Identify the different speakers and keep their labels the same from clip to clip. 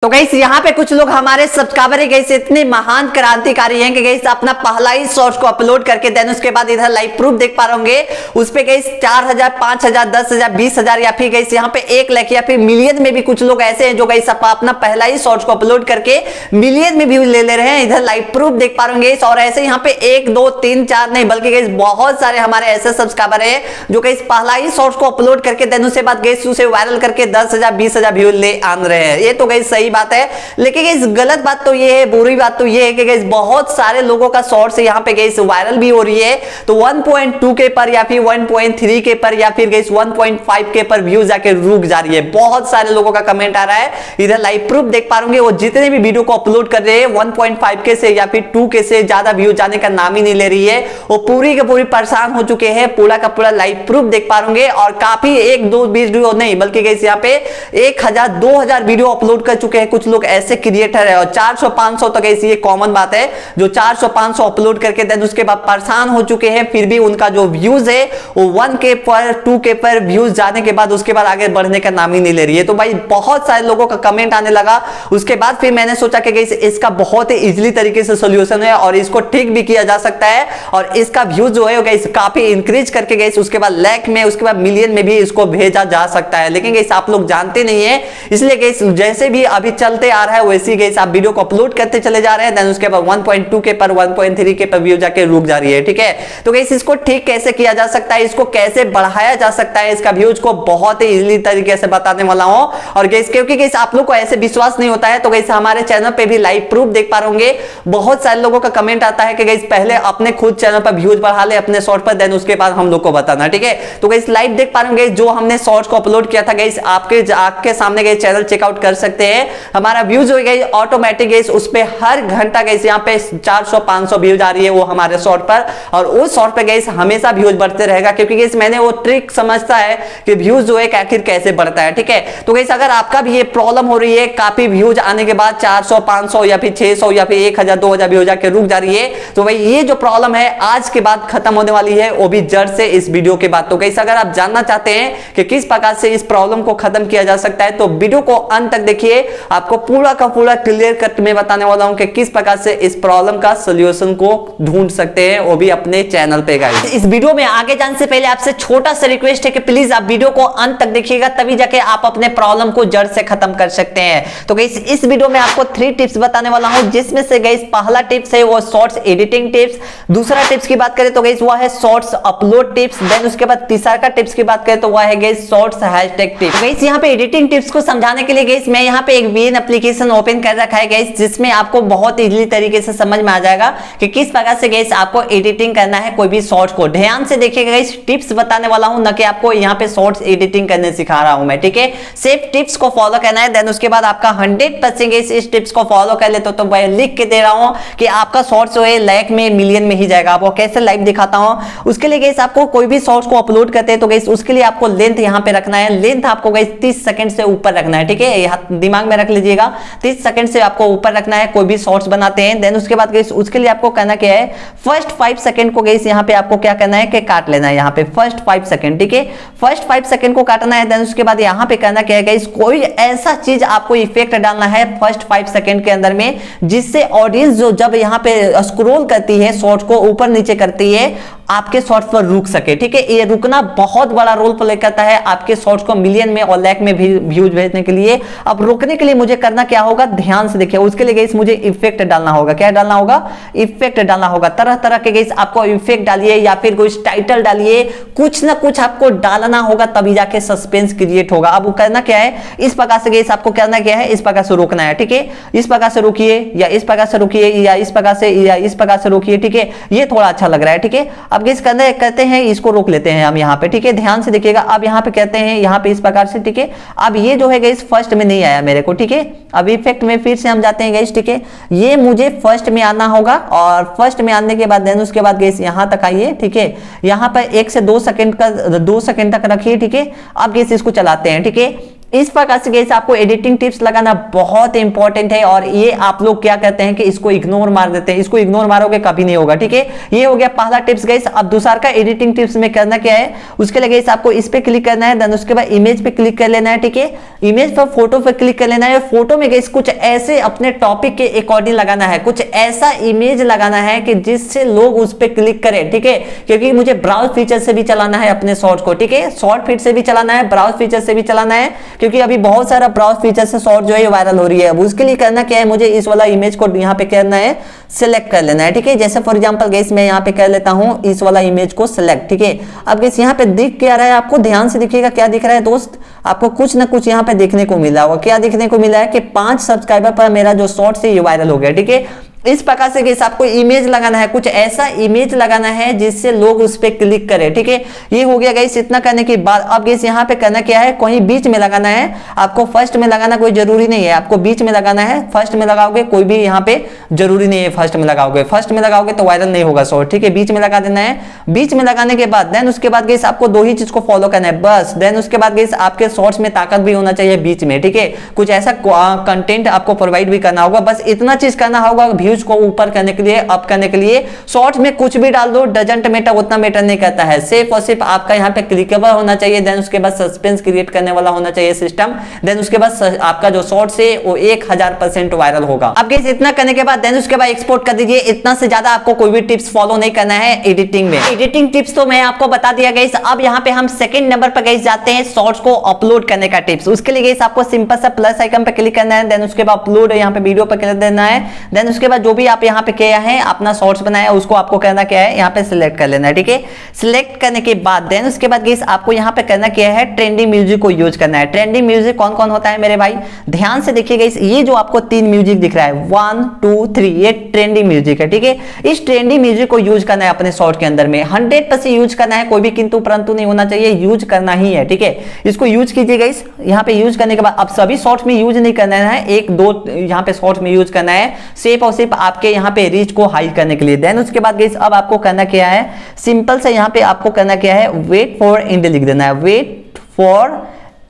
Speaker 1: तो गाइस यहाँ पे कुछ लोग हमारे सब्सक्राइबर गाइस इतने महान क्रांतिकारी हैं कि गाइस अपना पहला ही शॉर्ट्स को अपलोड करके देन उसके बाद इधर लाइव प्रूफ देख पा रहे होंगे उस पे गाइस 4000 5000 10000 20000 या फिर गाइस यहाँ पे 1 लाख या फिर मिलियन में भी कुछ लोग ऐसे हैं जो गाइस अपना पहला ही शॉर्ट्स को अपलोड करके मिलियन में व्यूज ले रहे हैं। इधर लाइव प्रूफ देख पा रहे होंगे और ऐसे यहाँ पे 1 2 3 4 नहीं बल्कि गाइस बहुत सारे हमारे ऐसे सब्सक्राइबर है जो गाइस पहला ही शॉर्ट्स को अपलोड करके देन उसके बाद गाइस उसे वायरल करके 10000 20000 व्यूज ले आन रहे हैं। ये तो गाइस सही बात है, लेकिन गाइस गलत बात तो ये है, बुरी बात तो ये है कि गाइस बहुत सारे लोगों का शॉर्ट्स यहाँ पे गाइस वायरल भी हो रही है तो 1.2 के पर या फिर 1.3 के पर या फिर गाइस 1.5 के पर व्यूज जाके रुक जा रही है। बहुत सारे लोगों का कमेंट आ रहा है, इधर लाइव प्रूफ देख पा रहे वो जितने भी वीडियो को अपलोड कर रहे हैं 1.5 के से या फिर 2 के से ज्यादा व्यूज जाने का नाम ही नहीं ले रही है। वो पूरी के पूरी परेशान हो चुके हैं, पूरा का पूरा लाइव प्रूफ देख पा रहे और काफी 1-2 वीडियो नहीं बल्कि गाइस यहाँ पे 1000 2000 वीडियो अपलोड कर चुके हैं कुछ लोग ऐसे क्रिएटर है। और 400-500 तक ऐसी ये कॉमन बात है जो 400-500 अपलोड करके देन उसके बाद परेशान हो चुके हैं, फिर भी उनका जो व्यूज है वो 1K पर 2K पर व्यूज जाने के बाद उसके बाद आगे बढ़ने का नाम ही नहीं ले रही है। तो भाई बहुत सारे लोगों का कमेंट आने लगा, उसके बाद फिर मैंने सोचा कि इसका बहुत ही इजीली तरीके से सोल्यूशन है और इसको ठीक भी किया जा सकता है और इसका व्यूज जो है काफी इंक्रीज करके गई उसके बाद लाख में उसके बाद मिलियन में भी इसको भेजा जा सकता है। लेकिन गाइस आप लोग जानते नहीं है, इसलिए गाइस जैसे भी अभी चलते आ रहा है वैसे गाइस आप वीडियो को अपलोड करते चले जा रहे हैं देन उसके बाद 1.2 के पर 1.3 के पर व्यू जाके रुक जा रही है। ठीक है, तो गाइस इसको ठीक कैसे किया जा सकता है, इसको कैसे बढ़ाया जा सकता है, इसका व्यूज को बहुत ही इजीली तरीके से बताने वाला हूं। और गाइस क्योंकि गाइस आप लोग को ऐसे विश्वास नहीं होता है तो गाइस हमारे चैनल पे भी लाइव प्रूफ देख पा रहे होंगे। बहुत सारे लोगों का कमेंट आता है कि गाइस पहले अपने खुद चैनल पर व्यूज बढ़ा ले अपने शॉर्ट पर देन उसके बाद हम लोग को बताना। ठीक है, तो गाइस लाइव देख पा रहे होंगे जो हमने शॉर्ट्स को अपलोड किया था गाइस आपके सामने गाइस चैनल चेकआउट कर सकते हैं। हमारा व्यूज हो गई ऑटोमेटिक गाइस उस पे हर घंटा गाइस यहाँ पे 400-500 व्यूज आ रही है वो हमारे शॉर्ट पर और उस शॉर्ट पे गाइस हमेशा व्यूज बढ़ते रहेगा क्योंकि गाइस मैंने वो ट्रिक समझता है कि व्यूज जो है आखिर कैसे बढ़ता है। ठीक है, तो गाइस अगर आपका भी ये प्रॉब्लम हो रही है काफी व्यूज आने के बाद 400-500 या फिर 600 या फिर 1000-2000 व्यूज आके रुक जा रही है तो भाई ये जो प्रॉब्लम है आज के बाद खत्म होने वाली है, वो भी जड़ से इस वीडियो के बाद। तो गाइस अगर आप जानना चाहते हैं कि किस प्रकार से इस प्रॉब्लम को खत्म किया जा सकता है तो वीडियो को अंत तक देखिए, आपको पूरा का पूरा क्लियर कट में बताने वाला हूं कि किस प्रकार से इस प्रॉब्लम का सॉल्यूशन को ढूंढ सकते हैं वो भी अपने चैनल पे गाइस। इस वीडियो में आगे जाने से पहले आपसे छोटा सा रिक्वेस्ट है कि प्लीज आप वीडियो को अंत तक देखिएगा तभी जाके आप अपने प्रॉब्लम को जड़ से खत्म कर सकते हैं। तो गाइस इस वीडियो में आपको 3 टिप्स बताने वाला हूं जिसमें से गाइस पहला टिप्स है वो शॉर्ट्स एडिटिंग टिप्स, दूसरा टिप्स की बात करें तो गाइस वो है शॉर्ट्स अपलोड टिप्स, देन उसके बाद तीसरा का टिप्स की बात करें तो वह है guys shorts hashtag tips. Guys यहां पे एडिटिंग टिप्स को समझाने के लिए गाइस मैं यहां पे एक वीएन एप्लीकेशन ओपन कर रखा है गाइस जिसमें आपको बहुत इजीली तरीके से समझ में आ जाएगा कि किस प्रकार से गाइस आपको एडिटिंग करना है कोई भी शॉर्ट्स को। ध्यान से देखिएगा गाइस, टिप्स बताने वाला हूं न कि आपको यहां पे शॉर्ट्स एडिटिंग करने सिखा रहा हूं मैं। ठीक है, सिर्फ टिप्स को फॉलो करना है देन उसके बाद आपका 100% गाइस इस टिप्स को फॉलो कर ले तो मैं लिख के दे रहा हूं कि आपका शॉर्ट्स जो है लाख में मिलियन में ही जाएगा। आपको कैसे लाइव दिखाता हूं उसके लिए गाइस आपको कोई भी शॉर्ट्स को अपलोड करते हैं तो गाइस उसके लिए आपको लेंथ यहां पे रखना है, लेंथ आपको गाइस 30 सेकंड से ऊपर रखना है। ठीक है, दिमाग में रख लीजिएगा 30 सेकंड से आपको ऊपर रखना है कोई भी शॉर्ट्स बनाते हैं। देन उसके बाद गाइस उसके लिए आपको करना क्या है, फर्स्ट 5 सेकंड को गाइस यहां पे आपको क्या करना है कि काट लेना है यहां पे फर्स्ट 5 सेकंड। ठीक है, फर्स्ट 5 सेकंड को काटना है। देन उसके बाद यहां पे करना क्या है गाइस, कोई ऐसा चीज आपको इफेक्ट डालना है फर्स्ट 5 सेकंड के अंदर में जिससे ऑडियंस जो जब यहां पे स्क्रॉल करती है शॉर्ट को ऊपर नीचे करती है आपके शॉर्ट्स पर रुक सके। ठीक है, ये रुकना बहुत बड़ा रोल प्ले करता है आपके शॉर्ट्स को मिलियन में और लाख में व्यूज भेजने के लिए। अब रुकने के लिए मुझे करना क्या होगा, ध्यान से देखिए, उसके लिए गाइस मुझे इफेक्ट डालना होगा। क्या डालना होगा, इफेक्ट डालना होगा। तरह तरह के गाइस आपको इफेक्ट डालिए या फिर कोई टाइटल डालिए, कुछ ना कुछ आपको डालना होगा तभी जाके सस्पेंस क्रिएट होगा। अब करना क्या है, इस प्रकार से गाइस आपको करना क्या है, इस प्रकार से रोकना है। ठीक है, इस प्रकार से रुकिए या इस प्रकार से रुकिए या इस प्रकार से या इस प्रकार से रुकिए। ठीक है, ये थोड़ा अच्छा लग रहा है। ठीक है, अब गाइस करते हैं इसको रोक लेते हैं हम यहाँ पे। ठीक है, ध्यान से देखिएगा, अब यहाँ पे कहते हैं यहाँ पे इस प्रकार से। ठीक है, अब ये जो है गाइस फर्स्ट में नहीं आया मेरे को। ठीक है, अब इफेक्ट में फिर से हम जाते हैं गाइस। ठीक है, ये मुझे फर्स्ट में आना होगा और फर्स्ट में आने के बाद देन उसके बाद गाइस यहाँ तक आइए। ठीक है, यहाँ पर 1 से 2 सेकंड का 2 सेकंड तक रखिए। ठीक है, अब गाइस इसको चलाते हैं। ठीक है, इस प्रकार से गाइस आपको एडिटिंग टिप्स लगाना बहुत इंपॉर्टेंट है, और ये आप लोग क्या करते हैं कि इसको इग्नोर मार देते हैं, इसको इग्नोर मारोगे कभी नहीं होगा, ठीक है। ये हो गया पहला टिप्स गाइस। अब दूसरा का एडिटिंग टिप्स में करना क्या है, उसके लिए गाइस आपको इस पे क्लिक करना है, देन उसके बाद इमेज पे क्लिक कर लेना है, ठीक है। इमेज पर फोटो पे क्लिक कर लेना है। फोटो में गाइस कुछ ऐसे अपने टॉपिक के अकॉर्डिंग लगाना है, कुछ ऐसा इमेज लगाना है कि जिससे लोग उस पे क्लिक करें, ठीक है। क्योंकि मुझे ब्राउज फीचर से भी चलाना है अपने शॉर्ट को, ठीक है। शॉर्ट फीड से भी चलाना है, ब्राउज फीचर से भी चलाना है, क्योंकि अभी बहुत सारा ब्राउज फीचर से शॉर्ट जो है वायरल हो रही है। अब उसके लिए करना क्या है, मुझे इस वाला इमेज को यहाँ पे करना है, सिलेक्ट कर लेना है, ठीक है। जैसे फॉर एग्जांपल गाइस मैं यहाँ पे कर लेता हूँ इस वाला इमेज को सिलेक्ट, ठीक है। अब गाइस यहाँ पे दिख क्या रहा है आपको, ध्यान से देखिएगा क्या दिख रहा है दोस्त, आपको कुछ ना कुछ यहाँ पे देखने को मिला होगा। क्या देखने को मिला है कि 5 सब्सक्राइबर पर मेरा जो शॉर्ट है ये वायरल हो गया, ठीक है। इस प्रकार से गाइस आपको इमेज लगाना है, कुछ ऐसा इमेज लगाना है जिससे लोग उस पे क्लिक करें, ठीक है। ये हो गया गाइस। इतना करने के बाद अब गाइस यहाँ पे करना क्या है, कहीं बीच में लगाना है, आपको फर्स्ट में लगाना कोई जरूरी नहीं है, आपको बीच में लगाना है। फर्स्ट में लगाओगे कोई भी यहाँ पे जरूरी नहीं है, फर्स्ट में लगाओगे, फर्स्ट में लगाओगे तो वायरल नहीं होगा शॉर्ट, ठीक है। बीच में लगा देना है। बीच में लगाने के बाद देन उसके बाद गाइस आपको 2 ही चीज को फॉलो करना है बस। देन उसके बाद गाइस आपके शॉर्ट्स में ताकत भी होना चाहिए बीच में, ठीक है। कुछ ऐसा कंटेंट आपको प्रोवाइड भी करना होगा, बस इतना चीज करना होगा व्यूज को ऊपर करने के लिए, अप करने के लिए। शॉर्ट्स में कुछ भी डाल दो, डजंट मैटर, उतना मैटर नहीं करता है। सिर्फ और सिर्फ आपका यहाँ पे क्लिकेबल होना चाहिए, देन उसके बाद सस्पेंस क्रिएट करने वाला होना चाहिए सिस्टम, देन उसके बाद आपका जो शॉर्ट्स है वो 1000% वायरल होगा। अब गाइस इतना करने के बाद देन उसके बाद एक्सपोर्ट कर दीजिए। इतना से ज्यादा आपको कोई भी टिप्स फॉलो नहीं करना है एडिटिंग में। एडिटिंग टिप्स तो मैं आपको बता दिया गाइस। अब यहाँ पे हम सेकंड नंबर पर गाइस जाते हैं शॉर्ट्स को अपलोड करने का टिप्स। उसके लिए गाइस आपको सिंपल सा प्लस आइकन पे क्लिक करना है, देन उसके बाद अपलोड यहाँ पे वीडियो पे क्लिक देना है। देन उसके बाद जो भी आप यहाँ पे किया है अपना शॉर्ट्स बनाया उसको आपको करना क्या है, यहाँ पे सिलेक्ट कर लेना है, ठीक है। सिलेक्ट करने के बाद देन उसके बाद गाइस आपको यहाँ पे करना क्या है, ट्रेंडिंग म्यूजिक को यूज करना है। ट्रेंडिंग म्यूजिक कौन कौन होता है मेरे भाई, ध्यान से देखिए गाइस। ये जो आपको 3 म्यूजिक दिख रहा है 1 2 3, ये ट्रेंडिंग म्यूजिक है, ठीक है। इस ट्रेंडिंग म्यूजिक को यूज करना है अपने शॉर्ट के अंदर में, 100% यूज करना है, कोई भी किंतु परंतु नहीं होना चाहिए, यूज करना ही है, ठीक है। इसको यूज कीजिए गाइस। यहाँ पे यूज करने के बाद अब सभी शॉर्ट्स में यूज नहीं करना है, 1-2 यहाँ पे शॉर्ट्स में यूज करना है, सिर्फ और सिर्फ आपके यहाँ पे रीच को हाई करने के लिए। देन उसके बाद गाइस अब आपको करना क्या है, सिंपल से यहाँ पे आपको करना क्या है, वेट फॉर एंड लिख देना है, वेट फॉर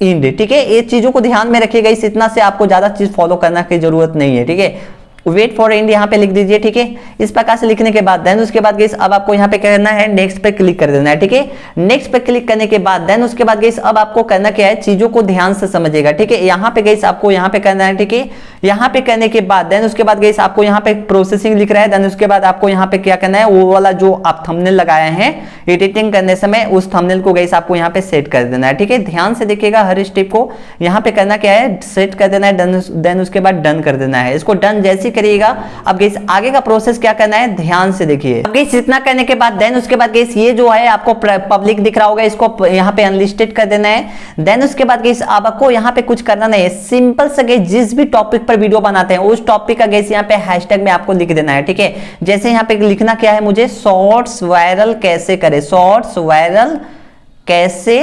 Speaker 1: एंड, ठीक है। ये चीजों को ध्यान में रखिएगा, इस इतना से आपको ज्यादा चीज फॉलो करने की जरूरत नहीं है, ठीक है। वेट फॉर एंड यहाँ पे लिख दीजिए, ठीक है। इस प्रकार से लिखने के बाद देन उसके बाद गाइस अब आपको यहाँ पे करना है, नेक्स्ट पे क्लिक कर देना है, ठीक है। नेक्स्ट पे क्लिक करने के बाद देन उसके बाद गाइस अब आपको करना क्या है, चीजों को ध्यान से समझिएगा, ठीक है। यहाँ पे गाइस आपको यहाँ पे करना है, ठीक है। यहाँ पे करने के बाद देन उसके बाद गाइस आपको यहाँ पे प्रोसेसिंग लिख रहा है, देन उसके बाद आपको यहाँ पे क्या करना है, वो वाला जो आप थंबनेल लगाए हैं एडिटिंग करने समय उस थंबनेल को गाइस आपको यहाँ पे सेट कर देना है, ठीक है। ध्यान से देखिएगा हर स्टेप को, यहाँ पे करना क्या है, सेट कर देना है, देन उसके बाद डन कर देना है। इसको डन जैसे करिएगा अब गाइस आगे का प्रोसेस क्या करना है, ध्यान से देखिए। अब गाइस इतना करने के बाद देन उसके बाद गाइस ये जो है आपको पब्लिक दिख रहा होगा, इसको यहाँ पे अनलिस्टेड कर देना है। देन उसके बाद गाइस आपको यहाँ पे कुछ करना नहीं है, सिंपल से गाइस जिस भी टॉपिक पर वीडियो बनाते हैं उस टॉपिक का गाइस यहाँ पे हैशटैग में आपको लिख देना है, ठीक है। जैसे यहाँ पे लिखना क्या है, मुझे शॉर्ट्स वायरल कैसे करे, शॉर्ट्स वायरल कैसे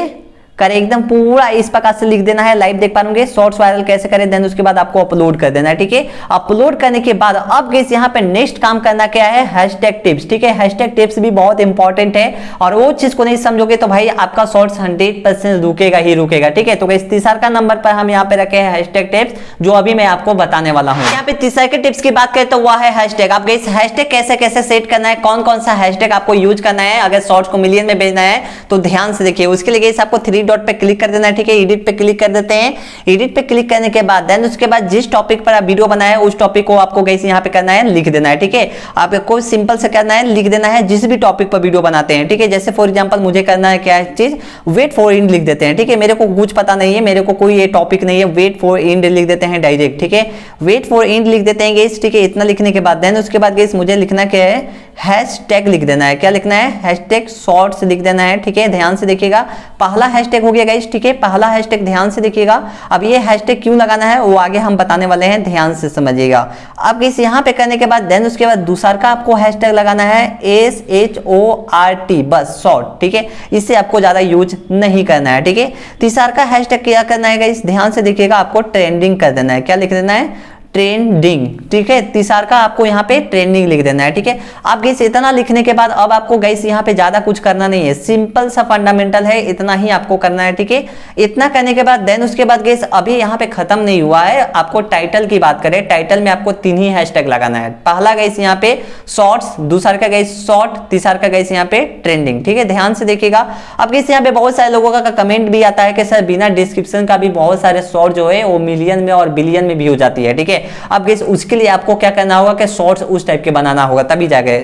Speaker 1: करे, एकदम पूरा इस प्रकार से लिख देना है, लाइव देख पाएंगे शॉर्ट्स वायरल कैसे करें। देन उसके बाद आपको अपलोड कर देना है, ठीक है। अपलोड करने के बाद अब गाइस यहाँ पे नेक्स्ट काम करना क्या है, हैशटैग टिप्स, ठीक है। हैशटैग टिप्स भी बहुत इंपॉर्टेंट है, और वो चीज को नहीं समझोगे तो भाई आपका शॉर्ट्स 100% रुकेगा ही रुकेगा, ठीक है। तो गाइस तीसरा नंबर पर हम यहाँ पे रखे हैं हैशटैग टिप्स, जो अभी मैं आपको बताने वाला हूँ। यहाँ पे तीसरे के टिप्स की बात करें तो वह है हैशटैग। आप गाइस हैशटैग कैसे कैसे सेट करना है, कौन कौन सा हैशटैग आपको यूज करना है अगर शॉर्ट्स को मिलियन में भेजना है तो ध्यान से देखिए। उसके लिए गाइस आपको 3 डॉट पे क्लिक कर देना, ठीक है। एडिट पे क्लिक कर देते हैं। एडिट पे क्लिक करने के बाद देन उसके बाद जिस टॉपिक पर आप वीडियो बनाए उस टॉपिक को आपको गाइस यहाँ पे करना है, लिख देना है, ठीक है। आपको सिंपल से करना है, लिख देना है जिस भी टॉपिक पर वीडियो बनाते हैं, ठीक है। जैसे फॉर एग्जांपल मुझे करना है क्या चीज, वेट फॉर एंड लिख देते हैं, ठीक है। मेरे को कुछ पता नहीं है, मेरे को कोई ये टॉपिक नहीं है, वेट फॉर एंड लिख देते हैं डायरेक्ट, ठीक है। वेट फॉर एंड लिख देते हैं गाइस, ठीक है। इतना लिखने के बाद देन उसके बाद गाइस मुझे लिखना क्या है, हैशटैग लिख देना है। क्या लिखना है, हैशटैग शॉर्ट्स लिख देना है, ठीक है। ध्यान से देखिएगा, पहला हैशटैग हो गया गाइस, ठीक है। पहला हैशटैग ध्यान से देखिएगा। अब ये हैशटैग क्यों लगाना है वो आगे हम बताने वाले हैं, ध्यान से समझिएगा। अब गाइस यहाँ पे करने के बाद देन उसके बाद दूसरा का आपको हैशटैग लगाना है SHORT, बस शॉर्ट, ठीक है। इससे आपको ज्यादा यूज नहीं करना है, ठीक है। तीसरा का हैशटैग क्या करना है गाइस, ध्यान से देखिएगा, आपको ट्रेंडिंग कर देना है। क्या लिख देना है, ट्रेंडिंग, ठीक है, तीसरा का आपको यहाँ पे ट्रेंडिंग लिख देना है, ठीक है। आप गैस इतना लिखने के बाद अब आपको गैस यहाँ पे ज्यादा कुछ करना नहीं है, सिंपल सा फंडामेंटल है, इतना ही आपको करना है, ठीक है। इतना करने के बाद देन उसके बाद गैस अभी यहाँ पे खत्म नहीं हुआ है, आपको टाइटल की बात करें, टाइटल में आपको 3 ही हैशटैग लगाना है। पहला गैस यहाँ पे शॉर्ट्स, दूसरा का गैस शॉर्ट, तीसरा का गैस यहाँ पे ट्रेंडिंग, ठीक है। ध्यान से देखिएगा। अब गैस यहाँ पे बहुत सारे लोगों का कमेंट भी आता है कि सर बिना डिस्क्रिप्शन का भी बहुत सारे शॉर्ट जो है वो मिलियन में और बिलियन में भी हो जाती है, ठीक है। अब गैस उसके लिए आपको क्या करना होगा कि शॉर्ट्स उस टाइप के बनाना होगा, तभी जाके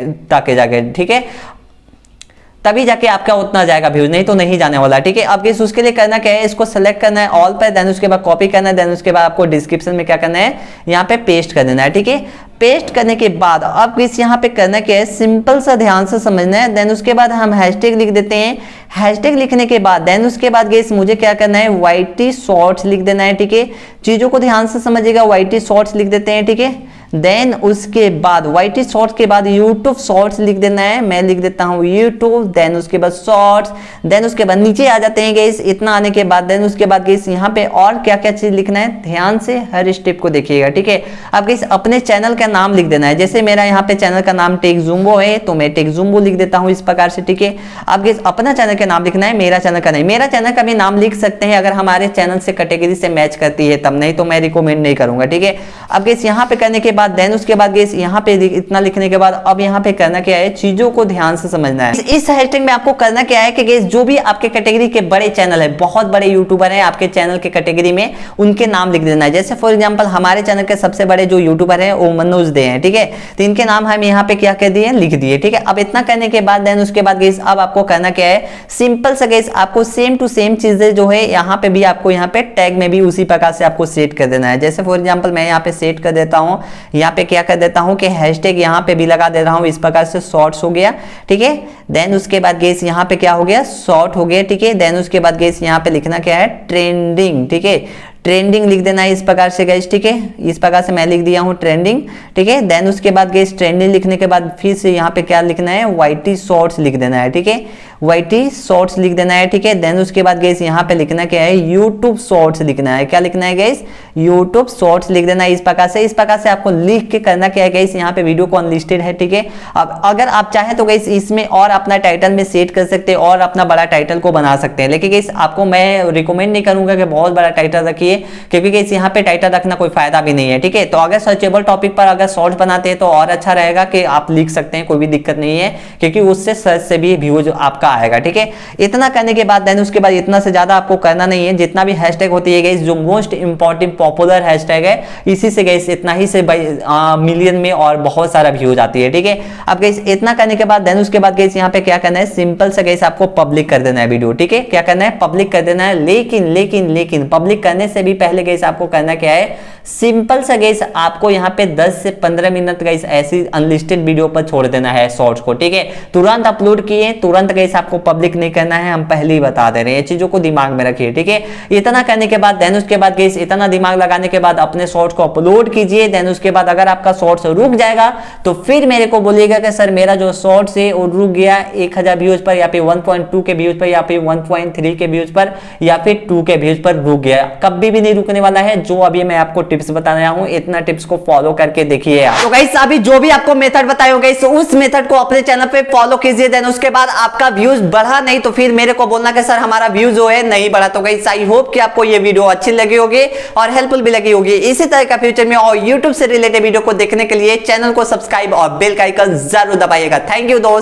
Speaker 1: जाके, ठीक है, तभी जाके आपका उतना जाएगा व्यूज, नहीं तो नहीं जाने वाला, ठीक है। अब गैस उसके लिए करना क्या है, इसको सेलेक्ट करना है ऑल पर, देन उसके बाद कॉपी करना है, देन उसके बाद आपको डिस्क्रिप्शन में क्या करना है, यहाँ पे पेस्ट कर देना है, ठीक है। पेस्ट करने के बाद अब गैस यहाँ पे करना क्या है, सिंपल सा ध्यान से समझना है। देन उसके बाद हम हैशटैग लिख देते हैं। हैशटैग लिखने के बाद देन उसके बाद गैस मुझे क्या करना है, YT शॉर्ट्स लिख देना है, ठीक है। चीजों को ध्यान से समझिएगा, YT शॉर्ट्स लिख देते हैं, ठीक है। देन उसके बाद YT शॉर्ट्स के बाद YouTube शॉर्ट्स लिख देना है, मैं लिख देता हूँ YouTube, देन उसके बाद शॉर्ट्स, देन उसके बाद नीचे आ जाते हैं गैस। इतना आने के बाद देन उसके बाद गैस यहाँ पे और क्या क्या चीज लिखना है, ध्यान से हर स्टेप को देखिएगा, ठीक है। अब गैस अपने चैनल का नाम लिख देना है, जैसे मेरा यहाँ पे चैनल का नाम टेक ज़ूम्बो है तो मैं टेक ज़ूम्बो लिख देता हूँ इस प्रकार से, ठीक है। अब गैस अपना चैनल का नाम लिखना है, मेरा चैनल का नहीं, मेरा चैनल का भी नाम लिख सकते हैं अगर हमारे चैनल से कैटेगरी से मैच करती है तब, नहीं तो मैं रिकमेंड नहीं करूंगा, ठीक है। अब गैस यहाँ पे करने के बाद देन उसके बाद यहाँ पे इतना लिखने के बाद अब यहाँ पे करना क्या है, चीजों को ध्यान से समझना है। इस हैशटैग में आपको करना क्या है कि गाइस जो भी आपके कैटेगरी के बड़े चैनल है, बहुत बड़े यूट्यूबर हैं आपके चैनल के कैटेगरी में, उनके नाम लिख देना है। जैसे फॉर एग्जांपल हमारे चैनल के सबसे बड़े जो यूट्यूबर हैं वो मनोज दे हैं, ठीक है। तो इनके नाम हम यहाँ पे क्या कर दिए, लिख दिए, ठीक है। अब इतना करने के बाद देन उसके बाद गाइस अब आपको करना क्या है, सिंपल सा गाइस आपको सेम टू सेम चीजें जो है यहाँ पे भी आपको यहाँ पे टैग में भी उसी प्रकार से आपको सेट कर देना है। जैसे फॉर एग्जांपल मैं यहाँ पे सेट कर देता हूँ, यहाँ पे क्या कर देता हूँ कि हैशटैग यहाँ पे भी लगा दे रहा हूँ, इस प्रकार से शॉर्ट्स हो गया, ठीक है। देन उसके बाद गाइस यहाँ पे क्या हो गया, शॉर्ट हो गया, ठीक है। देन उसके बाद गाइस यहाँ पे लिखना क्या है, ट्रेंडिंग, ठीक है, ट्रेंडिंग लिख देना है इस प्रकार से गाइस, ठीक है। इस प्रकार से मैं लिख दिया हूँ ट्रेंडिंग, ठीक है। देन उसके बाद गाइस ट्रेंडिंग लिखने के बाद फिर से यहाँ पे क्या लिखना है, YT शॉर्ट्स लिख देना है, ठीक है, YT शॉर्ट्स लिख देना है, ठीक है। देन उसके बाद गाइस यहाँ पे लिखना क्या है, YouTube शॉर्ट्स लिखना है, क्या लिखना है गाइस, YouTube शॉर्ट्स लिख देना है इस प्रकार से। इस प्रकार से आपको लिख के करना क्या है गाइस, यहाँ पे वीडियो को अनलिस्टेड है, ठीक है। अब अगर आप चाहें तो गाइस इसमें और अपना टाइटल में सेट कर सकते हैं और अपना बड़ा टाइटल को बना सकते हैं, लेकिन गाइस आपको मैं रिकमेंड नहीं करूंगा कि बहुत बड़ा टाइटल रखिए, क्योंकि गाइस यहाँ पे टाइटल रखना कोई फायदा भी नहीं है, ठीक है। तो अगर सर्चेबल टॉपिक पर अगर शॉर्ट्स बनाते हैं तो और अच्छा रहेगा कि आप लिख सकते हैं, कोई भी दिक्कत नहीं है, क्योंकि उससे सर्च से भी व्यूज आपका आएगा, ठीक है। इतना करने के बाद देन उसके बाद इतना से ज्यादा आपको करना नहीं है। जितना भी हैशटैग होती है गाइस, जो मोस्ट इंपॉर्टेंट पॉपुलर हैशटैग है, इसी से गाइस इतना ही से मिलियन में और बहुत सारा व्यूज आती है, ठीक है। अब गाइस इतना करने के बाद देन उसके बाद गाइस यहाँ पे क्या करना है, सिंपल से गाइस आपको पब्लिक कर देना है वीडियो, ठीक है। क्या करना है, पब्लिक कर देना है। लेकिन पब्लिक करने से भी पहले गाइस आपको करना क्या है, सिंपल सा गाइस आपको यहाँ पे 10 से 15 मिनट गाइस ऐसी अनलिस्टेड वीडियो पर छोड़ देना है शॉर्ट्स को, ठीक है। तुरंत अपलोड किए, तुरंत गाइस आपको पब्लिक नहीं करना है, हम पहले ही बता दे रहे हैं, ये चीजों को दिमाग में रखिए, ठीक है। इतना करने के बाद देन उसके बाद गाइस इतना दिमाग लगाने के बाद अपने शॉर्ट्स को अपलोड कीजिए। देन उसके बाद अगर आपका शॉर्ट्स रुक जाएगा तो फिर मेरे को बोलिएगा कि सर मेरा जो शॉर्ट्स है वो रुक गया 1000 व्यूज पर, या फिर 1.2 के व्यूज पर, या फिर 1.3 के व्यूज पर, या फिर 2 के व्यूज पर रुक गया। कभी भी नहीं रुकने वाला है। जो अभी मैं आपको टिप्स बता रहा हूं, इतना टिप्स को फॉलो करके देखिए। तो गाइस अभी जो भी आपको मेथड बताया गाइस, उस मेथड को अपने चैनल पे फॉलो कीजिए। देन उसके बाद आपका व्यूज बढ़ा नहीं तो फिर मेरे को बोलना कि सर हमारा व्यूज जो है नहीं बढ़ा। तो गाइस आई होप कि आपको ये वीडियो अच्छी लगी होगी और हेल्पफुल भी लगी होगी। इसी तरह का फ्यूचर में और यूट्यूब से रिलेटेड वीडियो को देखने के लिए चैनल को सब्सक्राइब और बेल का आइकन जरूर दबाइएगा। थैंक यू दोस्त।